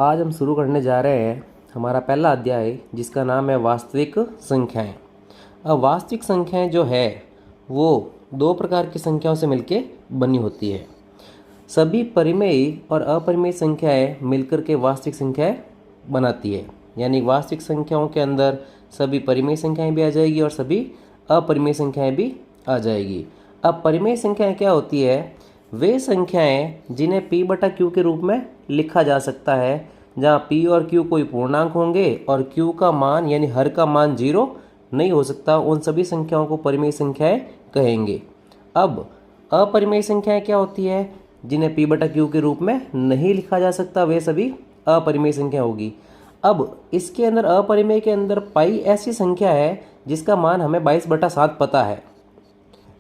आज हम शुरू करने जा रहे हैं हमारा पहला अध्याय जिसका नाम है वास्तविक संख्याएं। अब वास्तविक संख्याएं जो है वो दो प्रकार की संख्याओं से मिलकर बनी होती है। सभी परिमेय और अपरिमेय संख्याएं मिलकर के वास्तविक संख्याएं बनाती है। यानी वास्तविक संख्याओं के अंदर सभी परिमेय संख्याएं भी आ जाएगी और सभी अपरिमेय संख्याएं भी आ जाएगी। अब परिमेय संख्याएं क्या होती है? वे संख्याएं जिन्हें p बटा q के रूप में लिखा जा सकता है, जहाँ p और q कोई पूर्णांक होंगे और q का मान यानी हर का मान 0 नहीं हो सकता, उन सभी संख्याओं को परिमेय संख्याएं कहेंगे। अब अपरिमेय संख्याएं क्या होती है? जिन्हें p बटा q के रूप में नहीं लिखा जा सकता, वे सभी अपरिमेय संख्या होगी। अब इसके अंदर अपरिमेय के अंदर पाई ऐसी संख्या है जिसका मान हमें 22/7 पता है,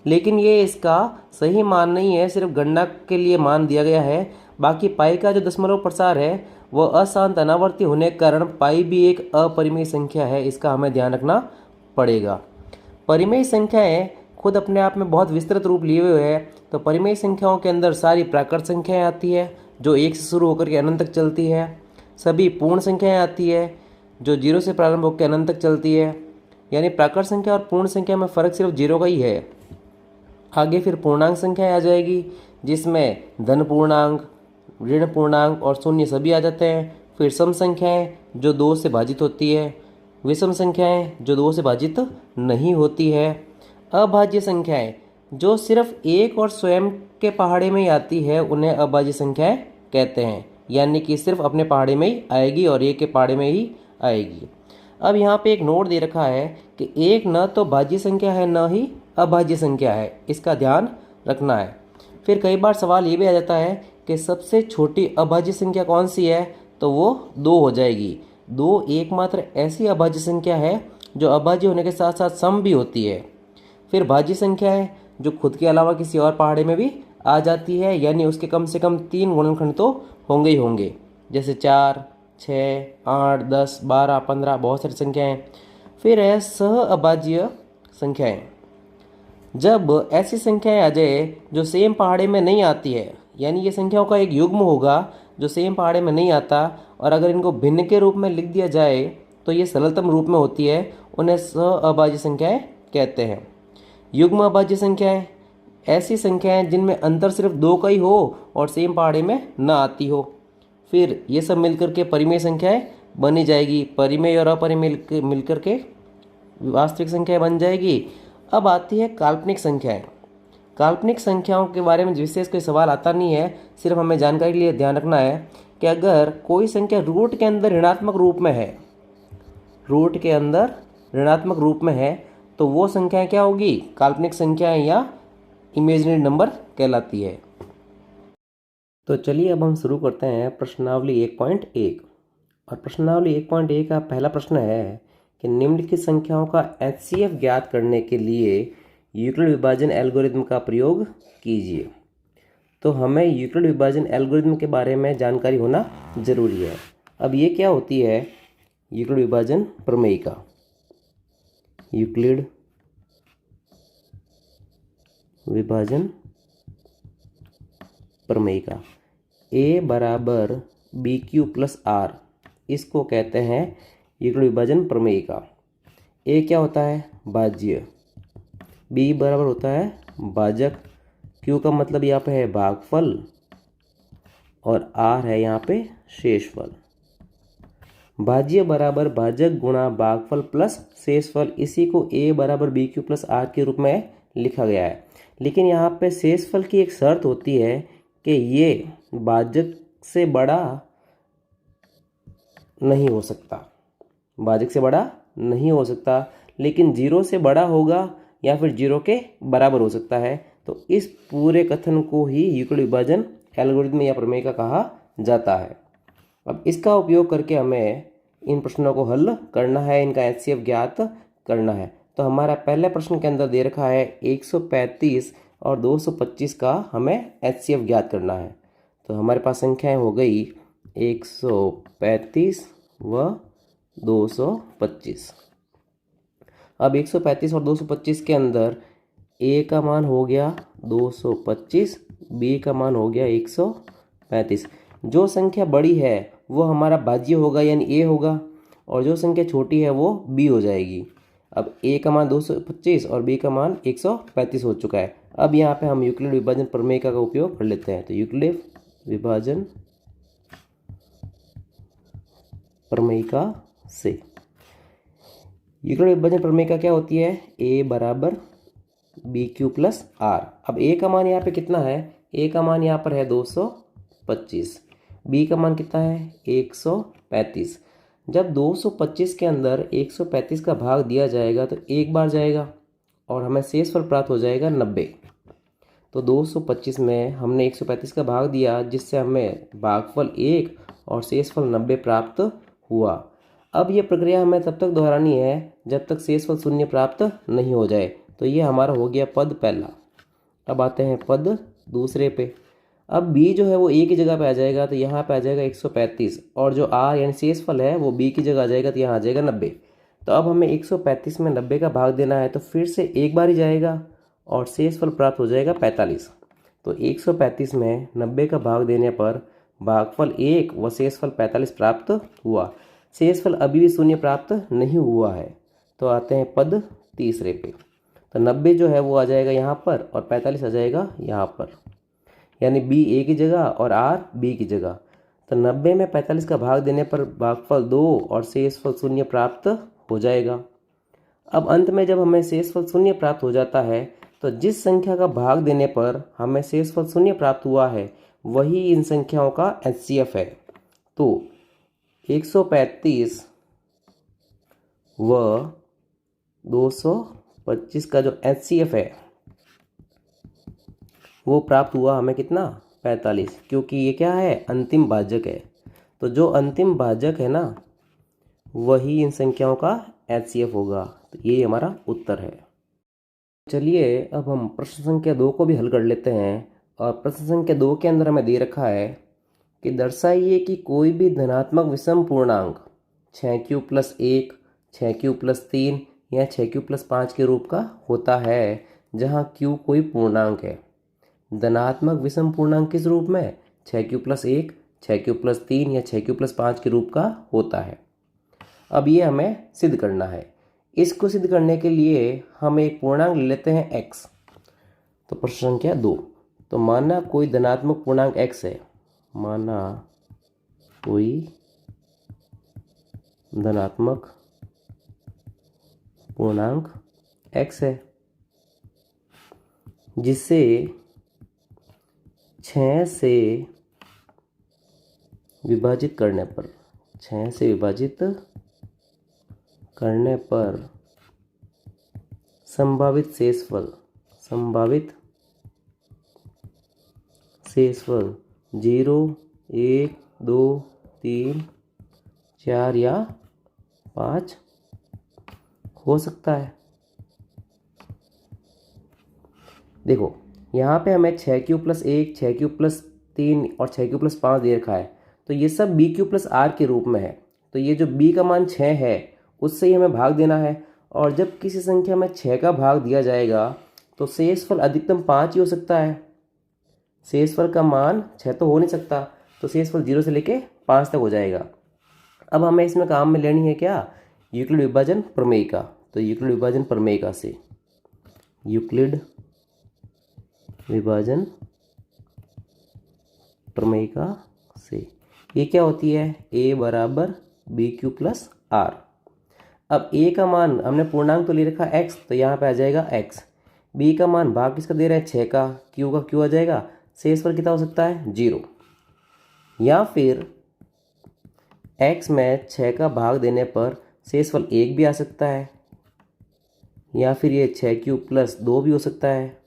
लेकिन ये इसका सही मान नहीं है, सिर्फ गणना के लिए मान दिया गया है। बाकी पाई का जो दशमलव प्रसार है वह अशांत अनावर्ती होने के कारण पाई भी एक अपरिमेय संख्या है, इसका हमें ध्यान रखना पड़ेगा। परिमेय संख्याएं खुद अपने आप में बहुत विस्तृत रूप लिए हुए है। तो परिमेय संख्याओं के अंदर सारी प्राकृत संख्याएं आती है जो 1 से शुरू होकर के अनंत तक चलती है। सभी पूर्ण संख्याएं आती है जो 0 से प्रारंभ होकर अनंत तक चलती है। यानी प्राकृत संख्या और पूर्ण संख्या में फ़र्क सिर्फ 0 का ही है। आगे फिर पूर्णांक संख्याएं आ जाएगी जिसमें धन पूर्णांक, ऋण पूर्णांक और शून्य सभी आ जाते हैं। फिर सम संख्याएं जो 2 से भाजित होती है, विषम संख्याएं जो 2 से भाजित नहीं होती है, अभाज्य संख्याएं जो सिर्फ एक और स्वयं के पहाड़े में ही आती है, उन्हें अभाज्य संख्याएं कहते हैं। यानी कि सिर्फ अपने पहाड़े में ही आएगी और एक के पहाड़े में ही आएगी। अब यहाँ पे एक नोट दे रखा है कि एक न तो भाज्य संख्या है न ही अभाज्य संख्या है, इसका ध्यान रखना है। फिर कई बार सवाल ये भी आ जाता है कि सबसे छोटी अभाज्य संख्या कौन सी है, तो वो 2 हो जाएगी। 2 एकमात्र ऐसी अभाज्य संख्या है जो अभाज्य होने के साथ साथ सम भी होती है। फिर भाज्य संख्या है जो खुद के अलावा किसी और पहाड़े में भी आ जाती है, यानी उसके कम से कम 3 गुणनखंड तो होंगे ही होंगे, जैसे 4, 6, 8, 10, 12, 15, बहुत सारी संख्याएं। फिर है सह अभाज्य संख्याएं। जब ऐसी संख्याएं आ जाए जो सेम पहाड़े में नहीं आती है, यानी ये संख्याओं का एक युग्म होगा जो सेम पहाड़े में नहीं आता, और अगर इनको भिन्न के रूप में लिख दिया जाए तो ये सरलतम रूप में होती है, उन्हें सह अभाज्य संख्याएं कहते हैं। युग्म अभाज्य संख्याएं ऐसी संख्याएं जिनमें अंतर सिर्फ 2 का ही हो और सेम पहाड़े में न आती हो। फिर ये सब मिलकर के परिमेय संख्याएं बनी जाएगी। परिमेय और अपरिमेय मिलकर के वास्तविक संख्याएं बन जाएगी। अब आती है काल्पनिक संख्याएं। काल्पनिक संख्याओं के बारे में विशेष कोई सवाल आता नहीं है, सिर्फ हमें जानकारी के लिए ध्यान रखना है कि अगर कोई संख्या रूट के अंदर ऋणात्मक रूप में है, रूट के अंदर ऋणात्मक रूप में है, तो वो संख्याएं क्या होगी? काल्पनिक संख्याएं या इमेजिनरी नंबर कहलाती है। तो चलिए अब हम शुरू करते हैं प्रश्नावली 1.1। और प्रश्नावली 1.1 का पहला प्रश्न है कि निम्नलिखित संख्याओं का HCF ज्ञात करने के लिए यूक्लिड विभाजन एल्गोरिथम का प्रयोग कीजिए। तो हमें यूक्लिड विभाजन एल्गोरिथम के बारे में जानकारी होना जरूरी है। अब ये क्या होती है? यूक्लिड विभाजन प्रमेयिका। यूक्लिड विभाजन प्रमेयिका A बराबर BQ प्लस R, इसको कहते हैं यूक्लिड विभाजन प्रमेयिका। A क्या होता है? भाज्य। B बराबर होता है भाजक। Q का मतलब यहाँ पे है भागफल और R है यहाँ पे शेषफल। भाज्य बराबर भाजक गुणा भागफल प्लस शेषफल, इसी को A बराबर BQ प्लस R के रूप में लिखा गया है। लेकिन यहाँ पे शेषफल की एक शर्त होती है कि ये भाजक से बड़ा नहीं हो सकता, भाजक से बड़ा नहीं हो सकता, लेकिन 0 से बड़ा होगा या फिर 0 के बराबर हो सकता है। तो इस पूरे कथन को ही यूक्लिड विभाजन एल्गोरिथम या प्रमेय कहा जाता है। अब इसका उपयोग करके हमें इन प्रश्नों को हल करना है, इनका HCF ज्ञात करना है। तो हमारा पहले प्रश्न के अंदर दे रखा है 135 और 225 का हमें HCF ज्ञात करना है। तो हमारे पास संख्याएं हो गई 135 व 225। अब 135 और 225 के अंदर A का मान हो गया 225, B का मान हो गया 135। जो संख्या बड़ी है वो हमारा भाज्य होगा यानी ए होगा, और जो संख्या छोटी है वो बी हो जाएगी। अब ए का मान 225 और बी का मान 135 हो चुका है। अब यहाँ पे हम यूक्लिड विभाजन प्रमेय का उपयोग कर लेते हैं। तो यूक्लिड विभाजन प्रमेय से यूक्लिड विभाजन प्रमेय का क्या होती है, ए बराबर बी क्यू प्लस आर। अब ए का मान यहाँ पे कितना है, ए का मान यहाँ पर है 225, बी का मान कितना है 135। जब 225 के अंदर 135 का भाग दिया जाएगा तो एक बार जाएगा और हमें शेषफल प्राप्त हो जाएगा 90। तो 225 में हमने 135 का भाग दिया जिससे हमें भागफल 1 और शेषफल 90 प्राप्त हुआ। अब ये प्रक्रिया हमें तब तक दोहरानी है जब तक शेषफल 0 प्राप्त नहीं हो जाए। तो ये हमारा हो गया पद पहला। अब आते हैं पद दूसरे पे। अब b जो है वो a की जगह पे आ जाएगा, तो यहाँ पे आ जाएगा 135, और जो r यानी शेषफल है वो b की जगह आ जाएगा, तो यहाँ आ जाएगा 90। तो अब हमें 135 में 90 का भाग देना है, तो फिर से एक बार ही जाएगा और शेषफल प्राप्त हो जाएगा 45। तो 135 में 90 का भाग देने पर भागफल 1 व शेषफल 45 प्राप्त हुआ। शेषफल अभी भी 0 प्राप्त नहीं हुआ है। तो आते हैं पद तीसरे पे। तो 90 जो है वो आ जाएगा यहाँ पर और 45 आ जाएगा यहाँ पर, यानी b a की जगह और r b की जगह। तो 90 में 45 का भाग देने पर भागफल 2 और शेषफल 0 प्राप्त हो जाएगा। अब अंत में जब हमें शेषफल 0 प्राप्त हो जाता है तो जिस संख्या का भाग देने पर हमें शेषफल 0 प्राप्त हुआ है वही इन संख्याओं का HCF है। तो 135 व 225 का जो HCF है वो प्राप्त हुआ हमें कितना, 45, क्योंकि ये क्या है, अंतिम भाजक है। तो जो अंतिम भाजक है ना वही इन संख्याओं का HCF होगा। तो ये हमारा उत्तर है। चलिए अब हम प्रश्न संख्या 2 को भी हल कर लेते हैं। और प्रश्न संख्या 2 के अंदर हमें दे रखा है कि दर्शाइए कि कोई भी धनात्मक विषम पूर्णांक 6q + 1, 6q + 3 या 6q + 5 के रूप का होता है जहाँ q कोई पूर्णांक है। धनात्मक विषम पूर्णांक किस रूप में, 6q + 1, 6q + 3 या 6q + 5 के रूप का होता है। अब ये हमें सिद्ध करना है। इसको सिद्ध करने के लिए हम एक पूर्णांक ले लेते हैं x। तो प्रश्न संख्या 2। तो माना कोई धनात्मक पूर्णांक x है, माना कोई धनात्मक पूर्णांक x है जिसे 6 से विभाजित करने पर, 6 से विभाजित करने पर संभावित शेषफल 0, 1, 2, 3, 4 या 5 हो सकता है। देखो यहाँ पे हमें 6q + 1, 6q + 3 और 6q + 5 दे रखा है। तो ये सब bq + r के रूप में है। तो ये जो b का मान 6 है उससे ही हमें भाग देना है। और जब किसी संख्या में 6 का भाग दिया जाएगा तो शेषफल अधिकतम 5 ही हो सकता है। शेषफल का मान 6 तो हो नहीं सकता, तो शेषफल 0 से लेके 5 तक हो जाएगा। अब हमें इसमें काम में लेनी है क्या, यूक्लिड विभाजन प्रमेय का। तो यूक्लिड विभाजन प्रमेय का से यूक्लिड विभाजन प्रमेय का से ये क्या होती है, a बराबर bq + r। अब a का मान हमने पूर्णांक तो ले रखा x, तो यहाँ पे आ जाएगा x। b का मान भाग किसका दे रहा है, 6 का, q का q आ जाएगा। शेषफल कितना हो सकता है, 0। या फिर x में 6 का भाग देने पर शेषफल 1 भी आ सकता है, या फिर ये 6q + 2 भी हो सकता है,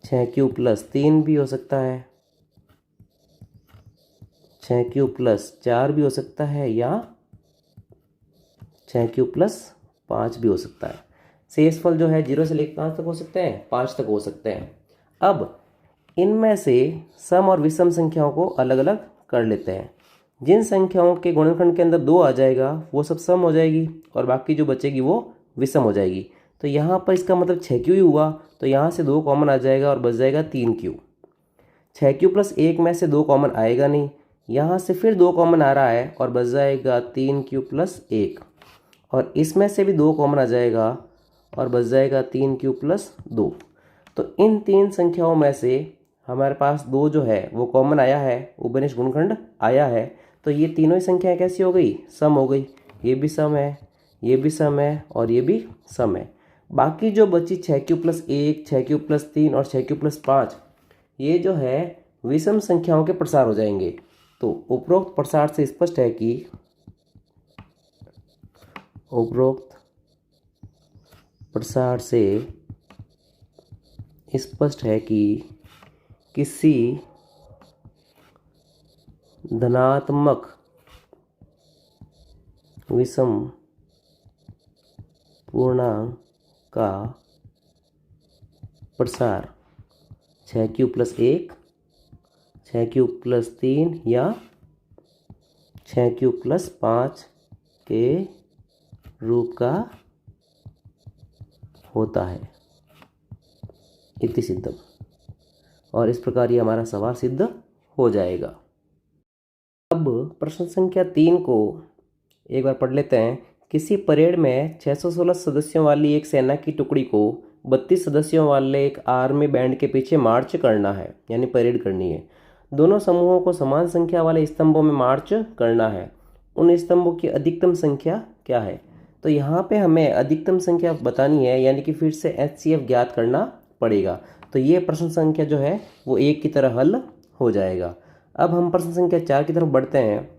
6q + 3 भी हो सकता है, 6q + 4 भी हो सकता है, या 6q + 5 भी हो सकता है। शेषफल जो है 0 से लेकर 5 तक हो सकते हैं, 5 तक हो सकते हैं। अब इनमें से सम और विषम संख्याओं को अलग अलग कर लेते हैं। जिन संख्याओं के गुणनखंड के अंदर 2 आ जाएगा वो सब सम हो जाएगी और बाकी जो बचेगी वो विषम हो जाएगी। तो यहाँ पर इसका मतलब 6q ही हुआ, तो यहाँ से 2 कॉमन आ जाएगा और बच जाएगा 3q। 6q + 1 में से 2 कॉमन आएगा नहीं, यहाँ से फिर 2 कॉमन आ रहा है और बच जाएगा 3q प्लस 1, और इसमें से भी 2 कॉमन आ जाएगा और बच जाएगा 3q प्लस 2। तो इन 3 संख्याओं में से हमारे पास 2 जो है वो कॉमन आया है, उभयनिष्ठ गुणनखंड आया है। तो ये तीनों ही संख्याएं कैसी हो गई, सम हो गई। ये भी सम है, ये भी सम है और ये भी सम है। बाकी जो बची 6q प्लस 1, 6q प्लस 3 और 6q प्लस 5, ये जो है विषम संख्याओं के प्रसार हो जाएंगे। तो उपरोक्त प्रसार से स्पष्ट है कि उपरोक्त प्रसार से स्पष्ट है कि किसी धनात्मक विषम पूर्णांक का प्रसार 6q प्लस 1, 6q प्लस 3 या 6q प्लस 5 के रूप का होता है, इति सिद्धम। और इस प्रकार ये हमारा सवाल सिद्ध हो जाएगा। अब प्रश्न संख्या 3 को एक बार पढ़ लेते हैं। किसी परेड में 616 सदस्यों वाली एक सेना की टुकड़ी को 32 सदस्यों वाले एक आर्मी बैंड के पीछे मार्च करना है, यानी परेड करनी है। दोनों समूहों को समान संख्या वाले स्तंभों में मार्च करना है। उन स्तंभों की अधिकतम संख्या क्या है? तो यहाँ पे हमें अधिकतम संख्या बतानी है, यानी कि फिर से HCF ज्ञात करना पड़ेगा। तो ये प्रश्न संख्या जो है वो 1 की तरह हल हो जाएगा। अब हम प्रश्न संख्या 4 की तरफ बढ़ते हैं।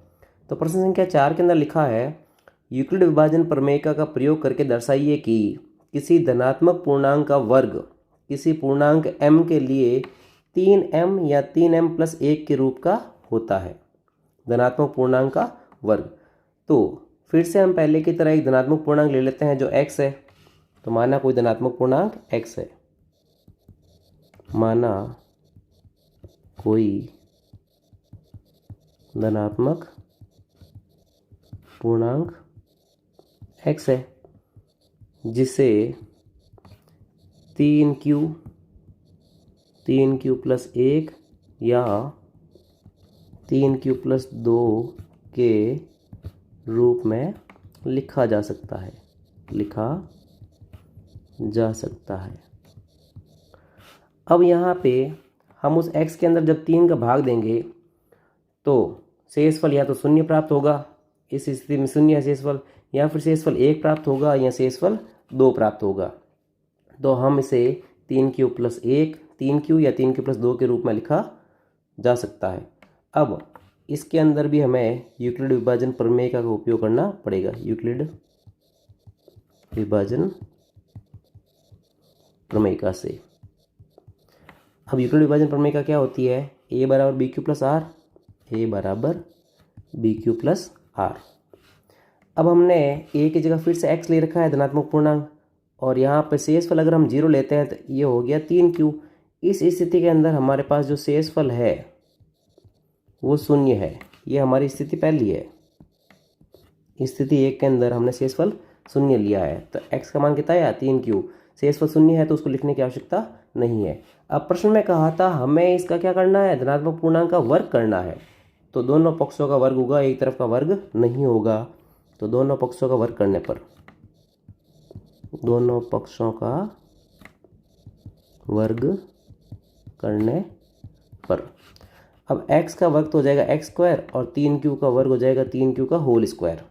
तो प्रश्न संख्या 4 के अंदर लिखा है, यूक्लिड विभाजन प्रमेयिका का प्रयोग करके दर्शाइए कि किसी धनात्मक पूर्णांक का वर्ग किसी पूर्णांक m के लिए 3m या 3m प्लस 1 के रूप का होता है। धनात्मक पूर्णांक का वर्ग। तो फिर से हम पहले की तरह एक धनात्मक पूर्णांक ले लेते हैं जो x है। तो माना कोई धनात्मक पूर्णांक x है, माना कोई धनात्मक पूर्णांक x है जिसे 3q प्लस 1 या 3q प्लस 2 के रूप में लिखा जा सकता है, अब यहाँ पे हम उस x के अंदर जब 3 का भाग देंगे तो शेषफल या तो शून्य प्राप्त होगा, इस स्थिति में शून्य है शेषफल, या फिर शेषफल 1 प्राप्त होगा या शेषफल 2 प्राप्त होगा। तो हम इसे 3q प्लस 1, 3q या 3q प्लस 2 के रूप में लिखा जा सकता है। अब इसके अंदर भी हमें यूक्लिड विभाजन प्रमेय का उपयोग करना पड़ेगा। यूक्लिड विभाजन प्रमेय से अब यूक्लिड विभाजन प्रमेय क्या होती है? a बराबर B Q plus R, a बराबर बी क्यू प्लस आर। अब हमने a की जगह फिर से x ले रखा है धनात्मक पूर्णांक, और यहाँ पे शेषफल अगर हम 0 लेते हैं तो ये हो गया 3q। इस स्थिति के अंदर हमारे पास जो शेषफल है वो शून्य है। ये हमारी स्थिति पहली है। स्थिति 1 के अंदर हमने शेषफल शून्य लिया है। तो x का मान कितना है? 3q। शेषफल शून्य है तो उसको लिखने की आवश्यकता नहीं है। अब प्रश्न में कहा था हमें इसका क्या करना है? धनात्मक पूर्णांक का वर्ग करना है। तो दोनों पक्षों का वर्ग होगा, एक तरफ का वर्ग नहीं होगा। तो दोनों पक्षों का वर्ग करने पर, दोनों पक्षों का वर्ग करने पर अब x का वर्ग तो हो जाएगा x स्क्वायर और 3q का वर्ग हो जाएगा 3q का होल स्क्वायर।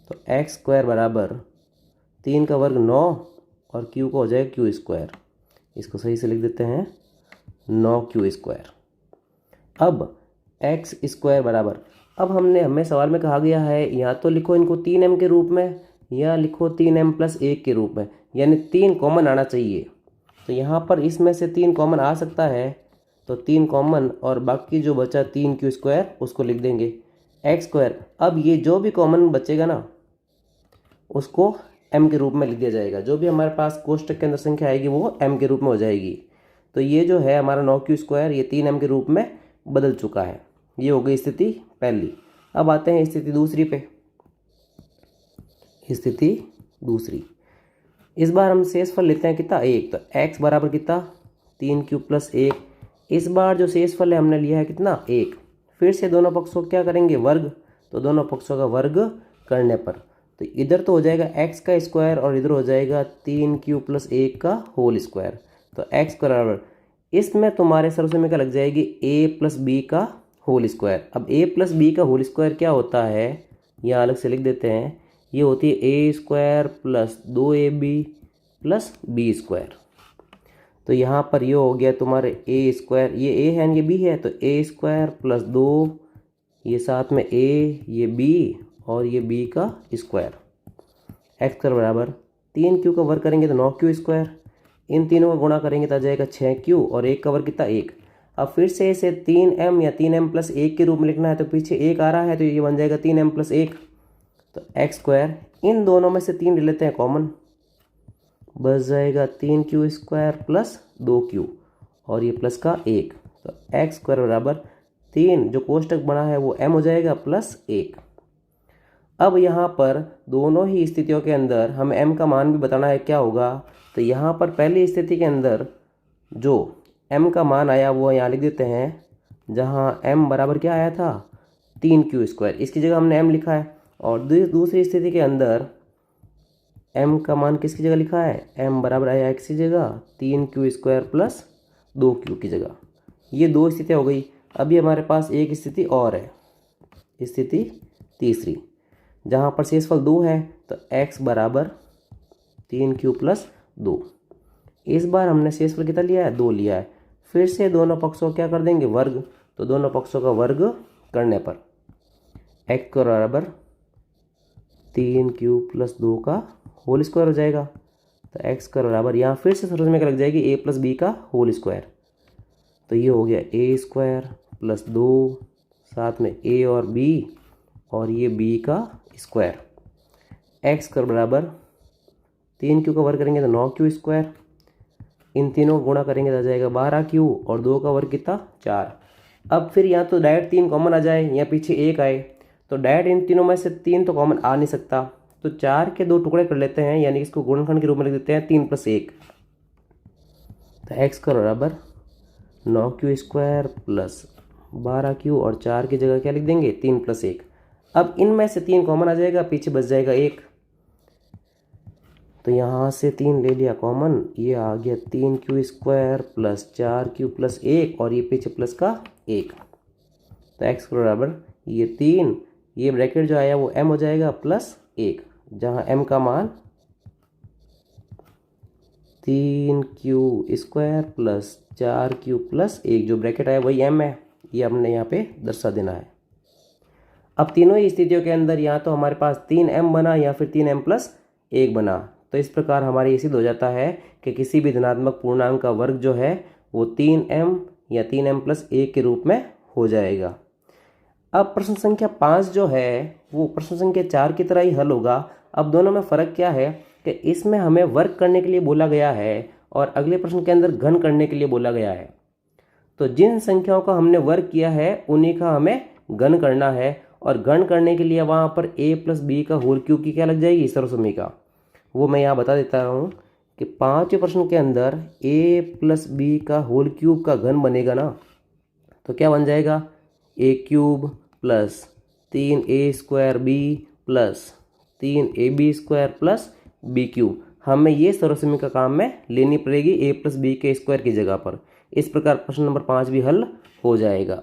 तो x स्क्वायर बराबर 3 का वर्ग 9 और q का हो जाएगा q स्क्वायर। इसको सही से लिख देते हैं 9q स्क्वायर। अब x स्क्वायर बराबर, अब हमें सवाल में कहा गया है या तो लिखो इनको 3m के रूप में या लिखो 3m प्लस 1 के रूप में, यानी 3 कॉमन आना चाहिए। तो यहाँ पर इसमें से 3 कॉमन आ सकता है, तो 3 कॉमन और बाकी जो बचा 3q स्क्वायर उसको लिख देंगे x स्क्वायर। अब ये जो भी कॉमन बचेगा ना उसको m के रूप में लिख दिया जाएगा। जो भी हमारे पास कोष्टक के अंदर संख्या आएगी वो m के रूप में हो जाएगी। तो ये जो है हमारा 9q स्क्वायर ये 3m के रूप में बदल चुका है। ये हो गई स्थिति पहली। अब आते हैं स्थिति दूसरी पे। स्थिति दूसरी, इस बार हम शेषफल लेते हैं कितना? 1। तो x बराबर कितना? 3q plus 1। इस बार जो शेषफल है हमने लिया है कितना? 1। फिर से दोनों पक्षों को क्या करेंगे, वर्ग, तो दोनों पक्षों का वर्ग करने पर तो इधर तो हो जाएगा x का स्क्वायर और इधर हो जाएगा 3q प्लस 1 का होल स्क्वायर। तो x बराबर इसमें तुम्हारे सर्वसमीकरण लग जाएगी a प्लस बी का होल स्क्वायर। अब a प्लस बी का होल स्क्वायर क्या होता है, यह अलग से लिख देते हैं, ये होती है A square plus 2ab plus B square. तो यहाँ पर ये हो गया तुम्हारे ए स्क्वायर, ये ए है ये बी है, तो ए स्क्वायर प्लस 2, ये साथ में ए, ये बी और ये बी का स्क्वायर। एक्स का बराबर 3q का वर्ग करेंगे तो 9q स्क्वायर, इन तीनों का गुणा करेंगे तो आ जाएगा 6q और 1 का वर्ग कितना 1। अब फिर से इसे 3m या 3m प्लस 1 के रूप में लिखना है, तो पीछे 1 आ रहा है तो ये बन जाएगा 3m प्लस 1। तो एक्स स्क्वायर, इन दोनों में से 3 ले लेते हैं कॉमन, बच जाएगा 3q स्क्वायर प्लस 2q और ये प्लस का 1। तो एक्स स्क्वायर बराबर 3 जो कोष्टक बना है वो m हो जाएगा प्लस 1। अब यहाँ पर दोनों ही स्थितियों के अंदर हमें m का मान भी बताना है क्या होगा। तो यहाँ पर पहली स्थिति के अंदर जो m का मान आया वो यहाँ लिख देते हैं, जहाँ m बराबर क्या आया था 3q स्क्वायर, इसकी जगह हमने m लिखा है। और दूसरी स्थिति के अंदर m का मान किसकी जगह लिखा है, m बराबर आया x की जगह 3q स्क्वायर प्लस 2q की जगह। ये दो स्थितियाँ हो गई। अभी हमारे पास एक स्थिति और है, स्थिति तीसरी, जहाँ पर शेषफल 2 है। तो x बराबर 3q प्लस 2। इस बार हमने शेषफल कितना लिया है, 2 लिया है। फिर से दोनों पक्षों क्या कर देंगे, वर्ग, तो दोनों पक्षों का वर्ग करने पर x बराबर 3q प्लस 2 का होल स्क्वायर हो जाएगा। तो x का बराबर यहाँ फिर से सर्वसमीकरण लग जाएगी a प्लस बी का होल स्क्वायर। तो ये हो गया a स्क्वायर प्लस 2, साथ में a और b और ये b का स्क्वायर। x का बराबर 3q का वर्ग करेंगे तो 9q स्क्वायर, इन तीनों को गुणा करेंगे तो आ जाएगा 12q और 2 का वर्ग कितना 4। अब फिर यहाँ तो डायरेक्ट 3 कॉमन आ जाए या पीछे 1 आए, तो डायरेक्ट इन तीनों में से 3 तो कॉमन आ नहीं सकता, तो 4 के 2 टुकड़े कर लेते हैं, यानी इसको गुणनखंड के रूप में लिख देते हैं 3 प्लस 1। तो x का बराबर 9q स्क्वायर प्लस 12q और 4 की जगह क्या लिख देंगे 3 प्लस 1। अब इनमें से 3 कॉमन आ जाएगा, पीछे बच जाएगा 1, तो यहाँ से 3 ले लिया कॉमन, ये आ गया 3q square plus 4q plus 1 और ये पीछे प्लस का 1। तो x के बराबर ये 3, ये ब्रैकेट जो आया वो m हो जाएगा प्लस 1, जहाँ m का मान 3q square plus 4q plus 1, जो ब्रैकेट आया वही m है, ये हमने यहाँ पे दर्शा देना है। अब तीनों ही स्थितियों के अंदर यहाँ तो हमारे पास 3m बना या फिर 3m प्लस 1 बना। तो इस प्रकार हमारे ये सिद्ध हो जाता है कि किसी भी धनात्मक पूर्णांक का वर्ग जो है वो 3m या 3m प्लस 1 के रूप में हो जाएगा। अब प्रश्न संख्या 5 जो है वो प्रश्न संख्या 4 की तरह ही हल होगा। अब दोनों में फ़र्क क्या है कि इसमें हमें वर्ग करने के लिए बोला गया है और अगले प्रश्न के अंदर घन करने के लिए बोला गया है। तो जिन संख्याओं का हमने वर्ग किया है उन्हीं का हमें घन करना है, और घन करने के लिए वहाँ पर a प्लस बी का होल क्यूब की क्या लग जाएगी, सर्वसमीका, वो मैं यहाँ बता देता हूँ कि 5वें प्रश्न के अंदर a प्लस बी का होल क्यूब का घन बनेगा ना, तो क्या बन जाएगा a cube plus 3a square b plus 3ab square plus b cube. हमें ये सर्वसमीका काम में लेनी पड़ेगी a प्लस बी के स्क्वायर की जगह पर। इस प्रकार प्रश्न नंबर 5 भी हल हो जाएगा।